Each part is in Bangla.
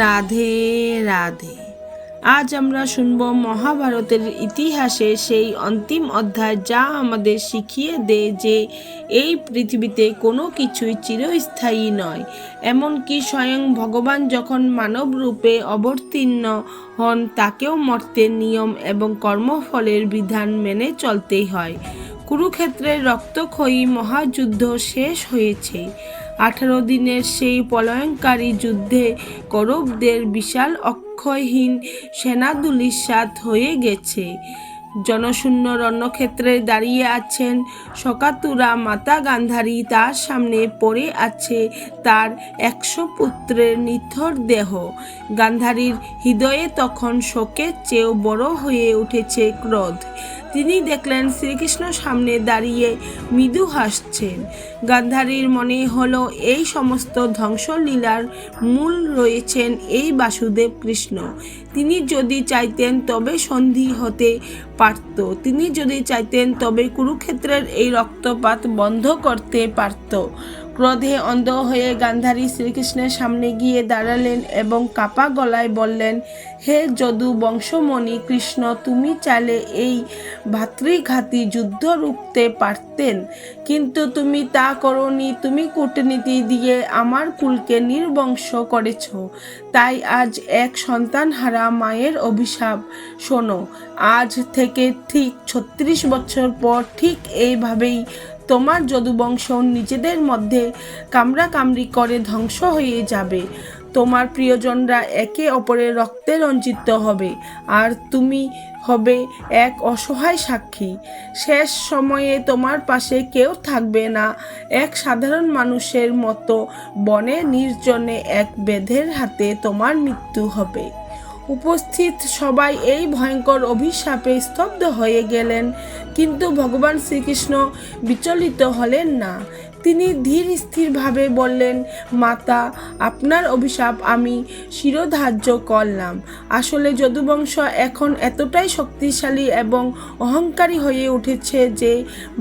রাধে রাধে। আজ আমরা শুনব মহাভারতের ইতিহাসে সেই অন্তিম অধ্যায়, যা আমাদের শিখিয়ে দেয় যে এই পৃথিবীতে কোনো কিছুই চিরস্থায়ী নয়। এমনকি স্বয়ং ভগবান যখন মানব রূপে অবতীর্ণ হন, তাকেও মর্তের নিয়ম এবং কর্মফলের বিধান মেনে চলতেই হয়। কুরুক্ষেত্রের রক্তক্ষয়ী মহাযুদ্ধ শেষ হয়েছে। 18 দিনের সেই প্রলয়ঙ্কারী যুদ্ধে কৌরবদের বিশাল অক্ষয়হীন সেনা ধূলিসাৎ হয়ে গেছে। জনশূন্য রণক্ষেত্রে দাঁড়িয়ে আছেন শকাতুরা মাতা গান্ধারী। তার সামনে পড়ে আছে তার 100 পুত্রের নিথর দেহ। গান্ধারীর হৃদয়ে তখন শোকের চেয়েও বড় হয়ে উঠেছে ক্রোধ। তিনি দেখলেন শ্রীকৃষ্ণ সামনে দাঁড়িয়ে মৃদু হাসছেন। গান্ধারীর মনে হলো এই সমস্ত ধ্বংসলীলার মূল রয়েছেন এই বাসুদেব কৃষ্ণ। তিনি যদি চাইতেন তবে সন্ধি হতে পারত। তিনি যদি চাইতেন তবে কুরুক্ষেত্রের এই রক্তপাত বন্ধ করতে পারত। ক্রোধে অন্ধ হয়ে গান্ধারী শ্রীকৃষ্ণের সামনে গিয়ে দাঁড়ালেন এবং কাপা গলায় বললেন, হে যদু বংশমণি কৃষ্ণ, তুমি চাইলে এই ভাতৃঘাতী যুদ্ধ রুখতে পারতেন, কিন্তু তুমি তা করোনি। তুমি কূটনীতি দিয়ে আমার কুলকে নির্বংশ করেছ। তাই আজ এক সন্তানহারা মায়ের অভিশাপ শোনো। আজ থেকে ঠিক 36 বছর পর ঠিক এইভাবেই তোমার যদুবংশ নিজেদের মধ্যে কামড়াকামড়ি করে ধ্বংস হয়ে যাবে। তোমার প্রিয়জনরা একে অপরের রক্তে রঞ্জিত হবে, আর তুমি হবে এক অসহায় সাক্ষী। শেষ সময়ে তোমার পাশে কেউ থাকবে না। এক সাধারণ মানুষের মতো বনে নির্জনে এক বেদের হাতে তোমার মৃত্যু হবে। উপস্থিত সবাই এই ভয়ঙ্কর অভিশাপে স্তব্ধ হয়ে গেলেন, কিন্তু ভগবান শ্রীকৃষ্ণ বিচলিত হলেন না। তিনি ধীর স্থিরভাবে বললেন, মাতা, আপনার অভিশাপ আমি শিরোধার্য করলাম। আসলে যদুবংশ এখন এতটাই শক্তিশালী এবং অহংকারী হয়ে উঠেছে যে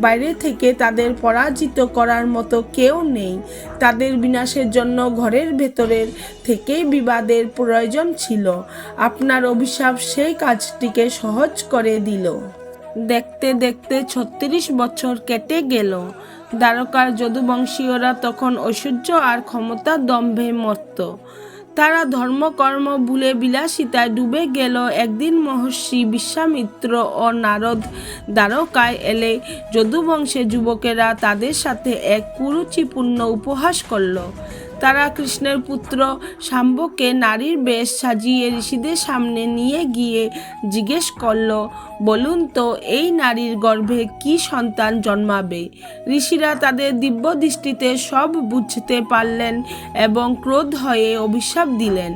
বাইরে থেকে তাদের পরাজিত করার মতো কেউ নেই। তাদের বিনাশের জন্য ঘরের ভেতরের থেকেই বিবাদের প্রয়োজন ছিল। আপনার অভিশাপ সেই কাজটিকে সহজ করে দিল। দেখতে দেখতে 36 বছর কেটে গেল। দ্বারকার যদুবংশীয়রা তখন ঐশ্বর্য আর ক্ষমতা দম্ভে মত্ত। তারা ধর্মকর্ম ভুলে বিলাসিতায় ডুবে গেল। একদিন মহর্ষি বিশ্বামিত্র ও নারদ দ্বারকায় এলে যদুবংশের যুবকেরা তাদের সাথে এক কুরুচিপূর্ণ উপহাস করল। তারা কৃষ্ণের পুত্র শাম্বকে নারীর বেশ সাজিয়ে ঋষিদের সামনে নিয়ে গিয়ে জিজ্ঞেস করল, বলুন তো এই নারীর গর্ভে কি সন্তান জন্মাবে? ঋষিরা তাদের দিব্য দৃষ্টিতে সব বুঝতে পারলেন এবং ক্রোধ হয়ে অভিশাপ দিলেন,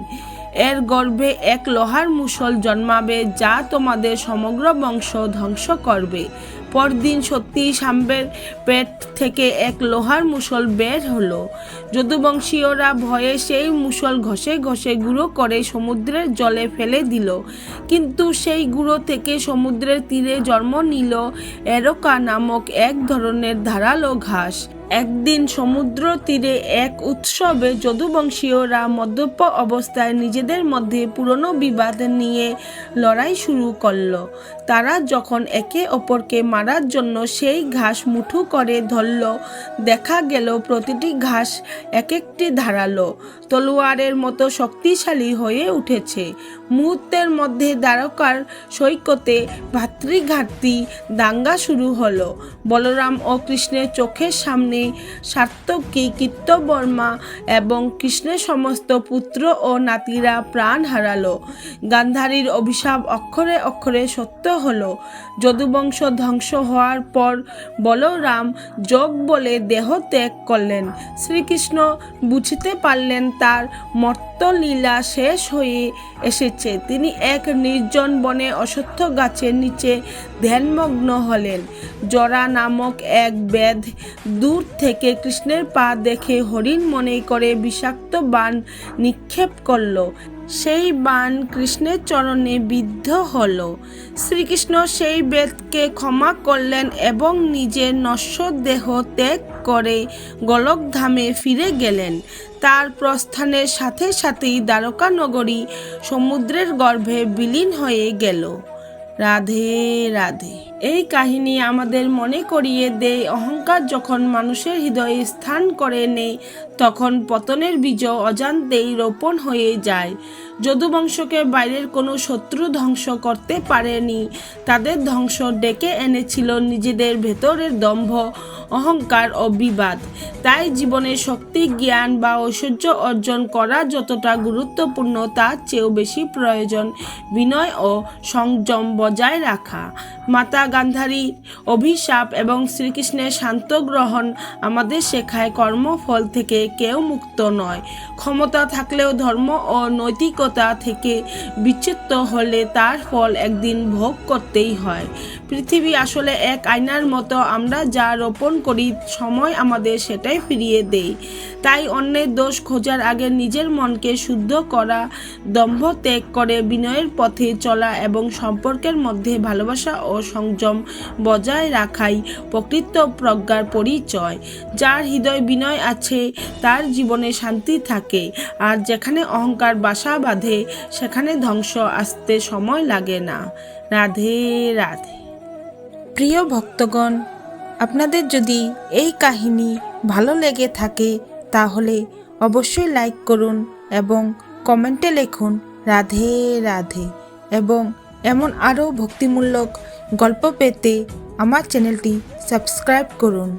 এর গর্ভে এক লোহার মুষল জন্মাবে, যা তোমাদের সমগ্র বংশ ধ্বংস করবে। পরদিন সত্যিই শাম্বের পেট থেকে এক লোহার মুষল বের হলো। যদুবংশীয়রা ভয়ে সেই মুষল ঘষে ঘষে গুঁড়ো করে সমুদ্রের জলে ফেলে দিল। কিন্তু সেই গুঁড়ো থেকে সমুদ্রের তীরে জন্ম নিল এরকা নামক এক ধরনের ধারালো ঘাস। একদিন সমুদ্র তীরে এক উৎসবে যদুবংশীয়রা মদ্যপ অবস্থায় নিজেদের মধ্যে পুরনো বিবাদ নিয়ে লড়াই শুরু করল। তারা যখন একে অপরকে মারার জন্য সেই ঘাস মুঠো করে ধরল, দেখা গেল প্রতিটি ঘাস এক একটি ধারালো তলোয়ারের মতো শক্তিশালী হয়ে উঠেছে। মুহূর্তের মধ্যে দ্বারকার সৈকতে ভাতৃঘাতী দাঙ্গা শুরু হলো। বলরাম ও কৃষ্ণের চোখের সামনে সাত্যকী, কৃত্যবর্মা এবং কৃষ্ণের সমস্ত পুত্র ও নাতিরা প্রাণ হারালো। গান্ধারীর অভিশাপ অক্ষরে অক্ষরে সত্য হলো। যদুবংশ ধ্বংস হওয়ার পর বলরাম যোগ বলে দেহ ত্যাগ করলেন। শ্রীকৃষ্ণ বুঝতে পারলেন তার মর্তলীলা শেষ হয়ে এসেছে। তিনি এক নির্জন বনে অশ্বত্থ গাছের নিচে ধ্যানমগ্ন হলেন। জরা নামক এক বেদ দূর থেকে কৃষ্ণের পা দেখে হরিণ মনে করে বিষাক্ত বাণ নিক্ষেপ করল। সেই বাণ কৃষ্ণের চরণে বিদ্ধ হল। শ্রীকৃষ্ণ সেই বেদকে ক্ষমা করলেন এবং নিজের নশ্বর দেহ ত্যাগ করে গোলকধামে ফিরে গেলেন। তার প্রস্থানের সাথে সাথেই দ্বারকা নগরী সমুদ্রের গর্ভে বিলীন হয়ে গেল। রাধে রাধে। এই কাহিনী আমাদের মনে করিয়ে দেয়, অহংকার যখন মানুষের হৃদয়ে স্থান করে নেয় তখন পতনের বীজ অজান্তেই রোপণ হয়ে যায়। যদুবংশকে বাইরের কোনো শত্রু ধ্বংস করতে পারেনি, তাদের ধ্বংস ডেকে এনেছিল নিজেদের ভেতরের দম্ভ, অহংকার ও বিবাদ। তাই জীবনে শক্তি, জ্ঞান বা ঐশ্বর্য অর্জন করা যতটা গুরুত্বপূর্ণ তার চেয়েও বেশি প্রয়োজন বিনয় ও সংযম বজায় রাখা। মাতা গান্ধারীর অভিশাপ এবং শ্রীকৃষ্ণের শান্ত গ্রহণ আমাদের শেখায় কর্মফল থেকে কেউ মুক্ত নয়। ক্ষমতা থাকলেও ধর্ম ও নৈতিকতা থেকে বিচ্যুত হলে তার ফল একদিন ভোগ করতেই হয়। পৃথিবী আসলে এক আয়নার মতো, আমরা যা রোপণ করি সময় আমাদের সেটাই ফিরিয়ে দেয়। তাই অন্যের দোষ খোঁজার আগে নিজের মনকে শুদ্ধ করা, দম্ভ ত্যাগ করে বিনয়ের পথে চলা এবং সম্পর্কের মধ্যে ভালোবাসা ও সংযম বজায় রাখাই প্রকৃত প্রজ্ঞার পরিচয়। যার হৃদয় বিনয় আছে তার জীবনে শান্তি থাকে, আর যেখানে অহংকার বাসা বাঁধে সেখানে ধ্বংস আসতে সময় লাগে না। রাধে রাধে। প্রিয় ভক্তগণ, আপনাদের যদি এই কাহিনী ভালো লেগে থাকে তাহলে অবশ্যই লাইক করুন এবং কমেন্টে লিখুন রাধে রাধে। এবং এমন আরও ভক্তিমূলক গল্প পেতে আমার চ্যানেলটি সাবস্ক্রাইব করুন।